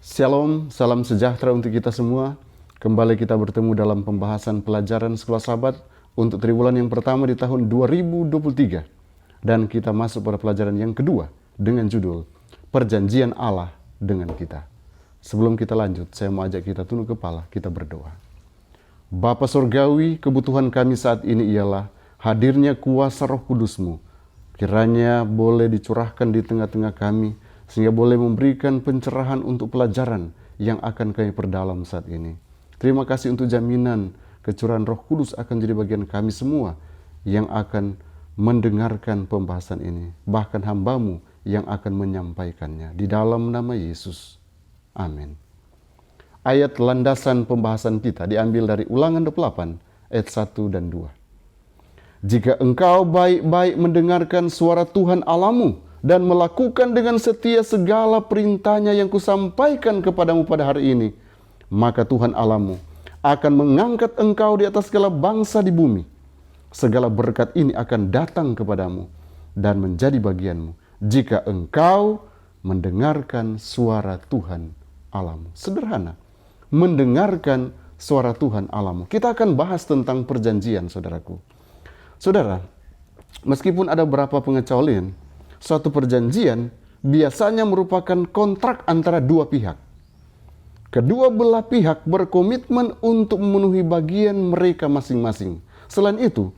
Shalom, salam sejahtera untuk kita semua. Kembali kita bertemu dalam pembahasan pelajaran Sekolah Sabat untuk triwulan yang pertama di tahun 2023. Dan kita masuk pada pelajaran yang kedua dengan judul Perjanjian Allah dengan kita. Sebelum kita lanjut, saya mau ajak kita tunduk kepala, kita berdoa. Bapa Surgawi, kebutuhan kami saat ini ialah hadirnya kuasa Roh Kudus-Mu. Kiranya boleh dicurahkan di tengah-tengah kami, sehingga boleh memberikan pencerahan untuk pelajaran yang akan kami perdalam saat ini. Terima kasih untuk jaminan kecurahan Roh Kudus akan jadi bagian kami semua yang akan mendengarkan pembahasan ini, bahkan hamba-Mu yang akan menyampaikannya. Di dalam nama Yesus. Amin. Ayat landasan pembahasan kita diambil dari Ulangan 28 ayat 1 dan 2. Jika engkau baik-baik mendengarkan suara Tuhan Allahmu dan melakukan dengan setia segala perintahnya yang kusampaikan kepadamu pada hari ini, maka Tuhan Allahmu akan mengangkat engkau di atas segala bangsa di bumi. Segala berkat ini akan datang kepadamu dan menjadi bagianmu jika engkau mendengarkan suara Tuhan Allahmu. Sederhana, mendengarkan suara Tuhan Allahmu. Kita akan bahas tentang perjanjian, saudaraku. Saudara, meskipun ada beberapa pengecualian, suatu perjanjian biasanya merupakan kontrak antara dua pihak. Kedua belah pihak berkomitmen untuk memenuhi bagian mereka masing-masing. Selain itu,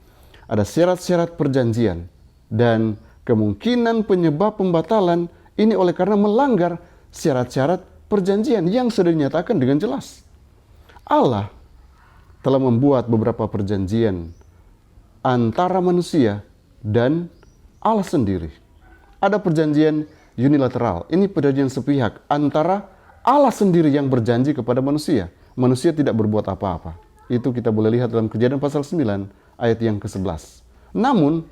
ada syarat-syarat perjanjian dan kemungkinan penyebab pembatalan ini oleh karena melanggar syarat-syarat perjanjian yang sudah dinyatakan dengan jelas. Allah telah membuat beberapa perjanjian antara manusia dan Allah sendiri. Ada perjanjian unilateral. Ini perjanjian sepihak antara Allah sendiri yang berjanji kepada manusia. Manusia tidak berbuat apa-apa. Itu kita boleh lihat dalam Kejadian pasal 9 ayat yang ke-11. Namun,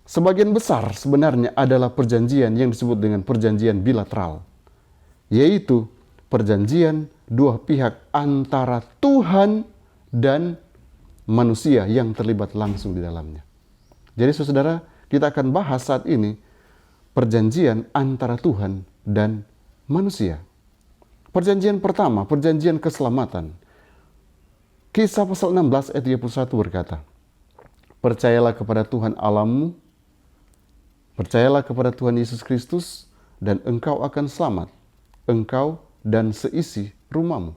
sebagian besar sebenarnya adalah perjanjian yang disebut dengan perjanjian bilateral. Yaitu perjanjian dua pihak antara Tuhan dan manusia yang terlibat langsung di dalamnya. Jadi saudara, kita akan bahas saat ini perjanjian antara Tuhan dan manusia. Perjanjian pertama, perjanjian keselamatan. Kisah pasal 16 ayat 31 berkata, percayalah kepada Tuhan Allahmu, percayalah kepada Tuhan Yesus Kristus, dan engkau akan selamat, engkau dan seisi rumahmu.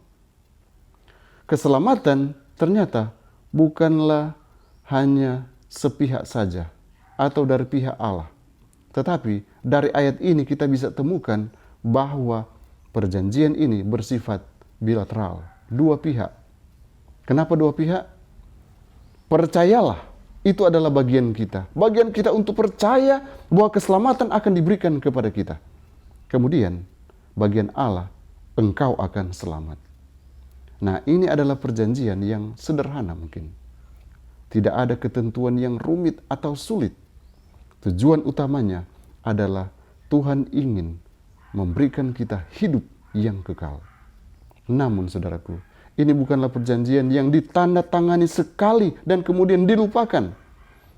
Keselamatan ternyata bukanlah hanya sepihak saja atau dari pihak Allah. Tetapi dari ayat ini kita bisa temukan bahwa perjanjian ini bersifat bilateral, dua pihak. Kenapa dua pihak? Percayalah, itu adalah bagian kita. Bagian kita untuk percaya bahwa keselamatan akan diberikan kepada kita. Kemudian bagian Allah, engkau akan selamat. Nah, ini adalah perjanjian yang sederhana mungkin. Tidak ada ketentuan yang rumit atau sulit. Tujuan utamanya adalah Tuhan ingin memberikan kita hidup yang kekal. Namun saudaraku, ini bukanlah perjanjian yang ditandatangani sekali dan kemudian dilupakan.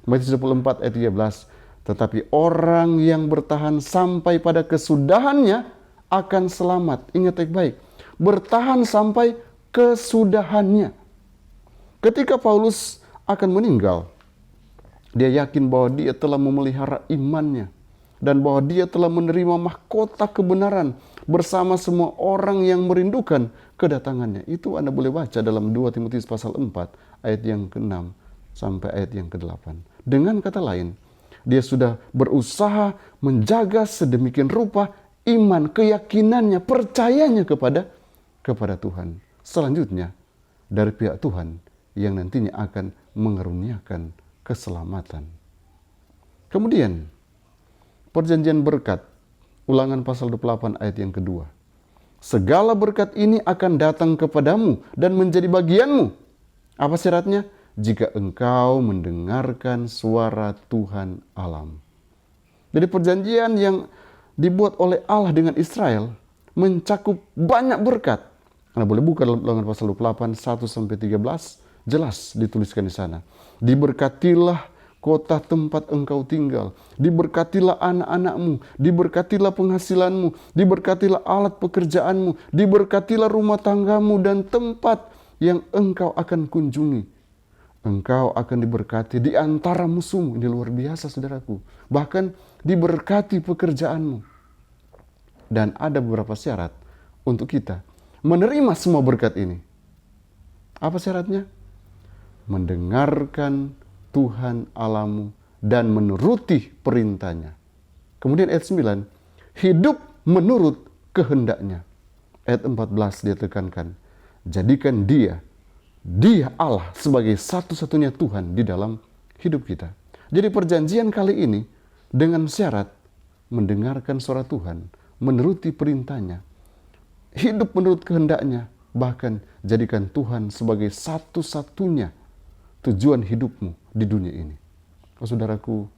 Matius 24 ayat 13, tetapi orang yang bertahan sampai pada kesudahannya akan selamat. Ingat baik-baik, bertahan sampai kesudahannya. Ketika Paulus akan meninggal, dia yakin bahwa dia telah memelihara imannya dan bahwa dia telah menerima mahkota kebenaran bersama semua orang yang merindukan kedatangannya. Itu Anda boleh baca dalam 2 Timotius pasal 4 ayat yang ke-6 sampai ayat yang ke-8. Dengan kata lain, dia sudah berusaha menjaga sedemikian rupa iman, keyakinannya, percayanya kepada Tuhan. Selanjutnya, dari pihak Tuhan yang nantinya akan mengaruniakan keselamatan. Kemudian, perjanjian berkat, Ulangan pasal 28 ayat yang kedua. Segala berkat ini akan datang kepadamu dan menjadi bagianmu. Apa syaratnya? Jika engkau mendengarkan suara Tuhan Allahmu. Jadi perjanjian yang dibuat oleh Allah dengan Israel mencakup banyak berkat. Anda boleh buka dalam Ulangan pasal 28 1-13, jelas dituliskan di sana. Diberkatilah kota tempat engkau tinggal. Diberkatilah anak-anakmu, diberkatilah penghasilanmu, diberkatilah alat pekerjaanmu, diberkatilah rumah tanggamu dan tempat yang engkau akan kunjungi. Engkau akan diberkati di antara musuhmu. Ini luar biasa, saudaraku. Bahkan diberkati pekerjaanmu. Dan ada beberapa syarat untuk kita menerima semua berkat ini. Apa syaratnya? Mendengarkan Tuhan Allahmu dan menuruti perintahnya. Kemudian ayat 9, hidup menurut kehendaknya. Ayat 14 dia tekankan, jadikan dia Allah sebagai satu-satunya Tuhan di dalam hidup kita. Jadi perjanjian kali ini dengan syarat mendengarkan suara Tuhan, menuruti perintahnya, hidup menurut kehendaknya, bahkan jadikan Tuhan sebagai satu-satunya tujuan hidupmu di dunia ini. Oh, saudaraku,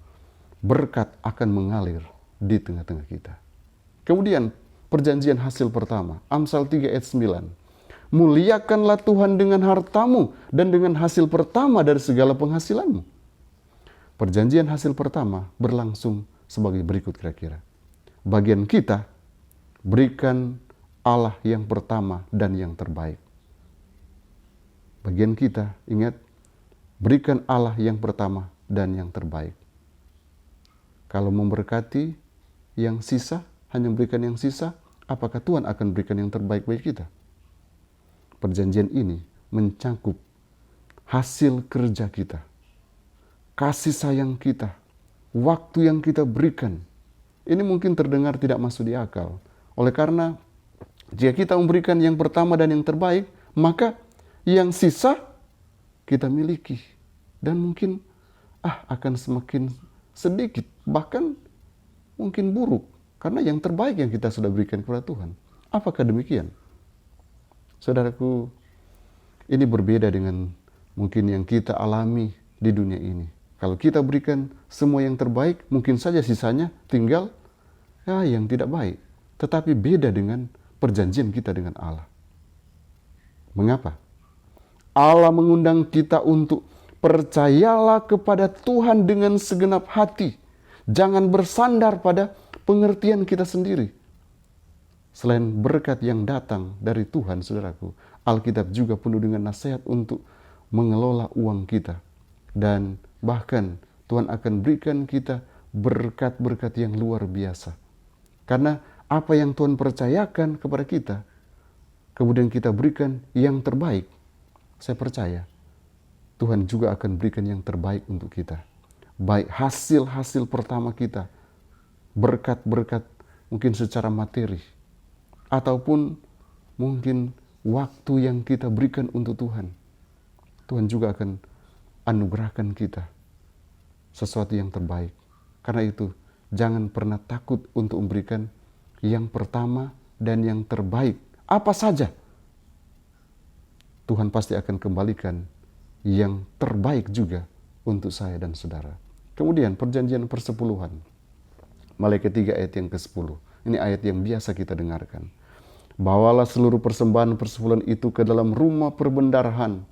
berkat akan mengalir di tengah-tengah kita. Kemudian perjanjian hasil pertama, Amsal 3 ayat 9. Muliakanlah Tuhan dengan hartamu dan dengan hasil pertama dari segala penghasilanmu. Perjanjian hasil pertama berlangsung sebagai berikut kira-kira. Bagian kita, berikan Allah yang pertama dan yang terbaik. Bagian kita, ingat, berikan Allah yang pertama dan yang terbaik. Kalau memberkati yang sisa, hanya memberikan yang sisa, apakah Tuhan akan berikan yang terbaik bagi kita? Perjanjian ini mencakup hasil kerja kita, kasih sayang kita, waktu yang kita berikan. Ini mungkin terdengar tidak masuk di akal. Oleh karena jika kita memberikan yang pertama dan yang terbaik, maka yang sisa kita miliki. Dan mungkin akan semakin sedikit, bahkan mungkin buruk. Karena yang terbaik yang kita sudah berikan kepada Tuhan. Apakah demikian? Saudaraku, ini berbeda dengan mungkin yang kita alami di dunia ini. Kalau kita berikan semua yang terbaik, mungkin saja sisanya tinggal yang tidak baik. Tetapi beda dengan perjanjian kita dengan Allah. Mengapa? Allah mengundang kita untuk percayalah kepada Tuhan dengan segenap hati. Jangan bersandar pada pengertian kita sendiri. Selain berkat yang datang dari Tuhan, saudaraku, Alkitab juga penuh dengan nasihat untuk mengelola uang kita. Dan bahkan Tuhan akan berikan kita berkat-berkat yang luar biasa. Karena apa yang Tuhan percayakan kepada kita, kemudian kita berikan yang terbaik. Saya percaya Tuhan juga akan berikan yang terbaik untuk kita. Baik hasil-hasil pertama kita, berkat-berkat mungkin secara materi, ataupun mungkin waktu yang kita berikan untuk Tuhan. Tuhan juga akan anugerahkan kita sesuatu yang terbaik. Karena itu, jangan pernah takut untuk memberikan yang pertama dan yang terbaik. Apa saja, Tuhan pasti akan kembalikan yang terbaik juga untuk saya dan saudara. Kemudian perjanjian persepuluhan. Malaikat 3 ayat yang ke-10. Ini ayat yang biasa kita dengarkan. Bawalah seluruh persembahan persepuluhan itu ke dalam rumah perbendarahan,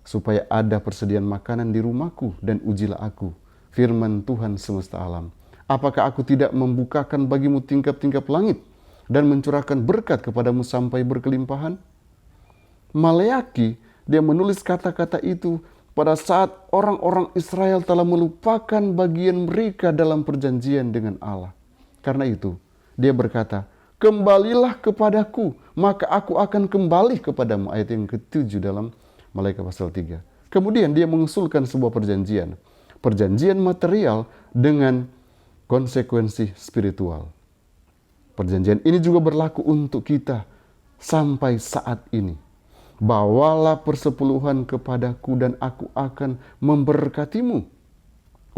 supaya ada persediaan makanan di rumahku, dan ujilah aku, firman Tuhan semesta alam. Apakah aku tidak membukakan bagimu tingkap-tingkap langit dan mencurahkan berkat kepadamu sampai berkelimpahan? Maleaki, dia menulis kata-kata itu pada saat orang-orang Israel telah melupakan bagian mereka dalam perjanjian dengan Allah. Karena itu, dia berkata, kembalilah kepadaku, maka aku akan kembali kepadamu. Ayat yang ke-7 dalam Malaikat pasal 3. Kemudian dia mengusulkan sebuah perjanjian. Perjanjian material dengan konsekuensi spiritual. Perjanjian ini juga berlaku untuk kita sampai saat ini. Bawalah persepuluhan kepadaku dan aku akan memberkatimu.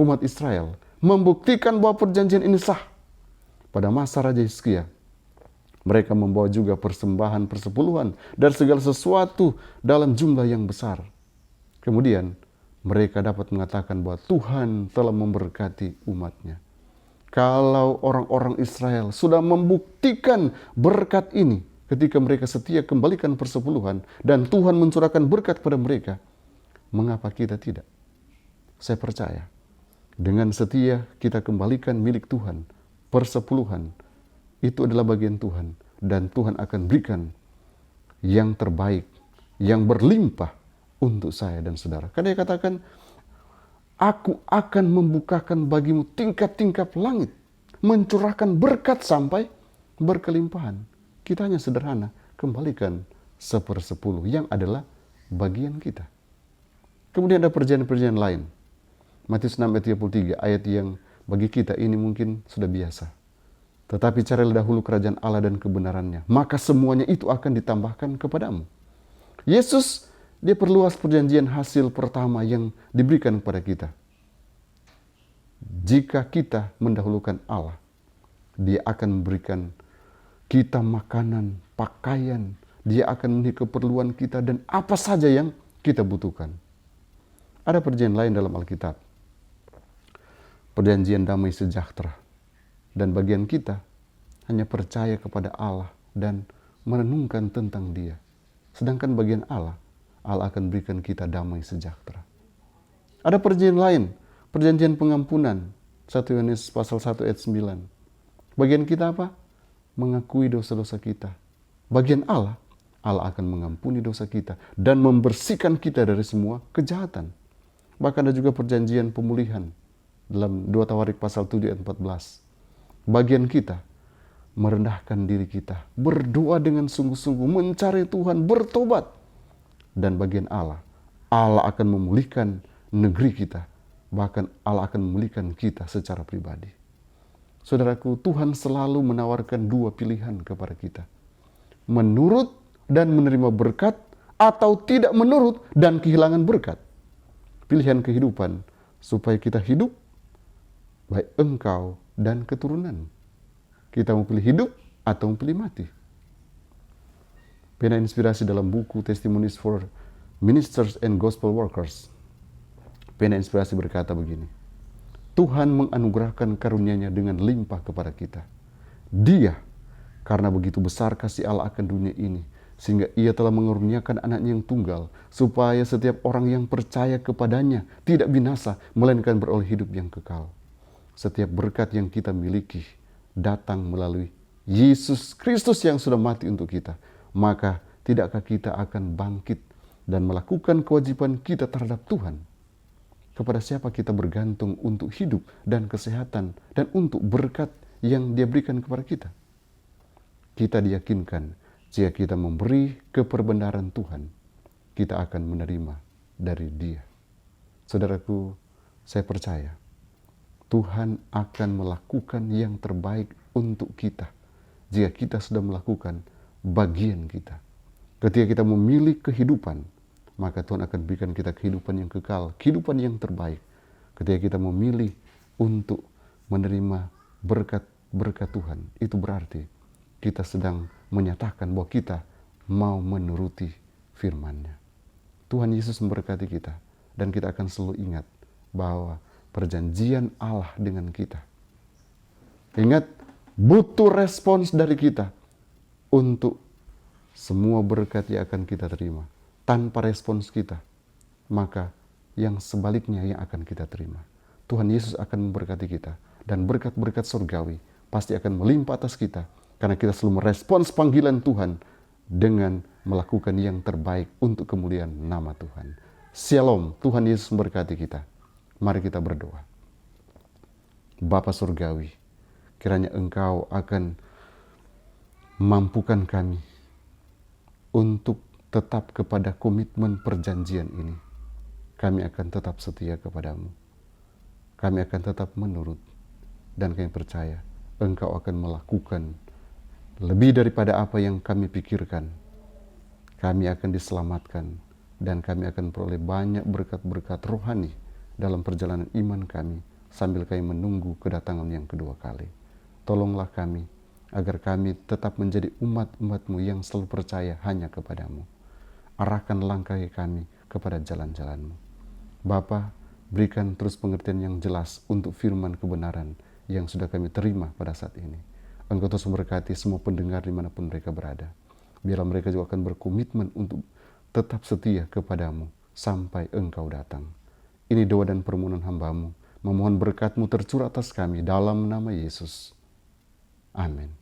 Umat Israel membuktikan bahwa perjanjian ini sah. Pada masa Raja Hizkia, mereka membawa juga persembahan persepuluhan dan segala sesuatu dalam jumlah yang besar. Kemudian mereka dapat mengatakan bahwa Tuhan telah memberkati umatnya. Kalau orang-orang Israel sudah membuktikan berkat ini, ketika mereka setia kembalikan persepuluhan dan Tuhan mencurahkan berkat kepada mereka, mengapa kita tidak? Saya percaya Dengan setia kita kembalikan milik Tuhan. Persepuluhan itu adalah bagian Tuhan. Dan Tuhan akan berikan yang terbaik, yang berlimpah untuk saya dan saudara. Karena dia katakan, aku akan membukakan bagimu tingkap-tingkap langit, mencurahkan berkat sampai berkelimpahan. Kita hanya sederhana, kembalikan 1/10 yang adalah bagian kita. Kemudian ada perjanjian-perjanjian lain. Matius 6 ayat 33, ayat yang bagi kita ini mungkin sudah biasa. Tetapi carilah dahulu kerajaan Allah dan kebenarannya, maka semuanya itu akan ditambahkan kepadamu. Yesus, dia perluas perjanjian hasil pertama yang diberikan kepada kita. Jika kita mendahulukan Allah, dia akan memberikan kita makanan, pakaian, dia akan memenuhi keperluan kita dan apa saja yang kita butuhkan. Ada perjanjian lain dalam Alkitab. Perjanjian damai sejahtera. Dan bagian kita hanya percaya kepada Allah dan merenungkan tentang Dia. Sedangkan bagian Allah, Allah akan berikan kita damai sejahtera. Ada perjanjian lain, perjanjian pengampunan. 1 Yohanes pasal 1 ayat 9. Bagian kita apa? Mengakui dosa-dosa kita. Bagian Allah, Allah akan mengampuni dosa kita dan membersihkan kita dari semua kejahatan. Bahkan ada juga perjanjian pemulihan dalam 2 Tawarik pasal 7 ayat 14. Bagian kita merendahkan diri kita, berdoa dengan sungguh-sungguh, mencari Tuhan, bertobat. Dan bagian Allah, Allah akan memulihkan negeri kita. Bahkan Allah akan memulihkan kita secara pribadi. Saudaraku, Tuhan selalu menawarkan dua pilihan kepada kita. Menurut dan menerima berkat, atau tidak menurut dan kehilangan berkat. Pilihan kehidupan supaya kita hidup, baik engkau dan keturunan. Kita mau pilih hidup atau mau pilih mati. Pena inspirasi dalam buku Testimonies for Ministers and Gospel Workers. Pena inspirasi berkata begini, Tuhan menganugerahkan karunia-Nya dengan limpah kepada kita. Dia, karena begitu besar kasih Allah akan dunia ini, sehingga Ia telah mengaruniakan anaknya yang tunggal, supaya setiap orang yang percaya kepadanya tidak binasa, melainkan beroleh hidup yang kekal. Setiap berkat yang kita miliki datang melalui Yesus Kristus yang sudah mati untuk kita. Maka tidakkah kita akan bangkit dan melakukan kewajiban kita terhadap Tuhan? Kepada siapa kita bergantung untuk hidup dan kesehatan dan untuk berkat yang Dia berikan kepada kita? Kita diyakinkan jika kita memberi keperbenaran Tuhan, kita akan menerima dari Dia. Saudaraku, saya percaya Tuhan akan melakukan yang terbaik untuk kita jika kita sudah melakukan bagian kita. Ketika kita memilih kehidupan, maka Tuhan akan berikan kita kehidupan yang kekal, kehidupan yang terbaik. Ketika kita memilih untuk menerima berkat-berkat Tuhan, itu berarti kita sedang menyatakan bahwa kita mau menuruti firman-Nya. Tuhan Yesus memberkati kita, dan kita akan selalu ingat bahwa perjanjian Allah dengan kita. Ingat, butuh respons dari kita untuk semua berkat yang akan kita terima. Tanpa respons kita, maka yang sebaliknya yang akan kita terima. Tuhan Yesus akan memberkati kita, dan berkat-berkat surgawi pasti akan melimpah atas kita, karena kita selalu merespons panggilan Tuhan dengan melakukan yang terbaik untuk kemuliaan nama Tuhan. Shalom, Tuhan Yesus memberkati kita. Mari kita berdoa. Bapa surgawi, kiranya Engkau akan mampukan kami untuk tetap kepada komitmen perjanjian ini. Kami akan tetap setia kepadamu. Kami akan tetap menurut. Dan kami percaya Engkau akan melakukan lebih daripada apa yang kami pikirkan. Kami akan diselamatkan. Dan kami akan peroleh banyak berkat-berkat rohani dalam perjalanan iman kami, sambil kami menunggu kedatangan yang kedua kali. Tolonglah kami, agar kami tetap menjadi umat-umat-Mu yang selalu percaya hanya kepadamu. Arahkan langkah kami kepada jalan-jalan-Mu. Bapa, berikan terus pengertian yang jelas untuk firman kebenaran yang sudah kami terima pada saat ini. Engkau terus memberkati semua pendengar dimanapun mereka berada. Biarlah mereka juga akan berkomitmen untuk tetap setia kepadamu sampai Engkau datang. Ini doa dan permohonan hamba-Mu memohon berkat-Mu tercurah atas kami dalam nama Yesus. Amin.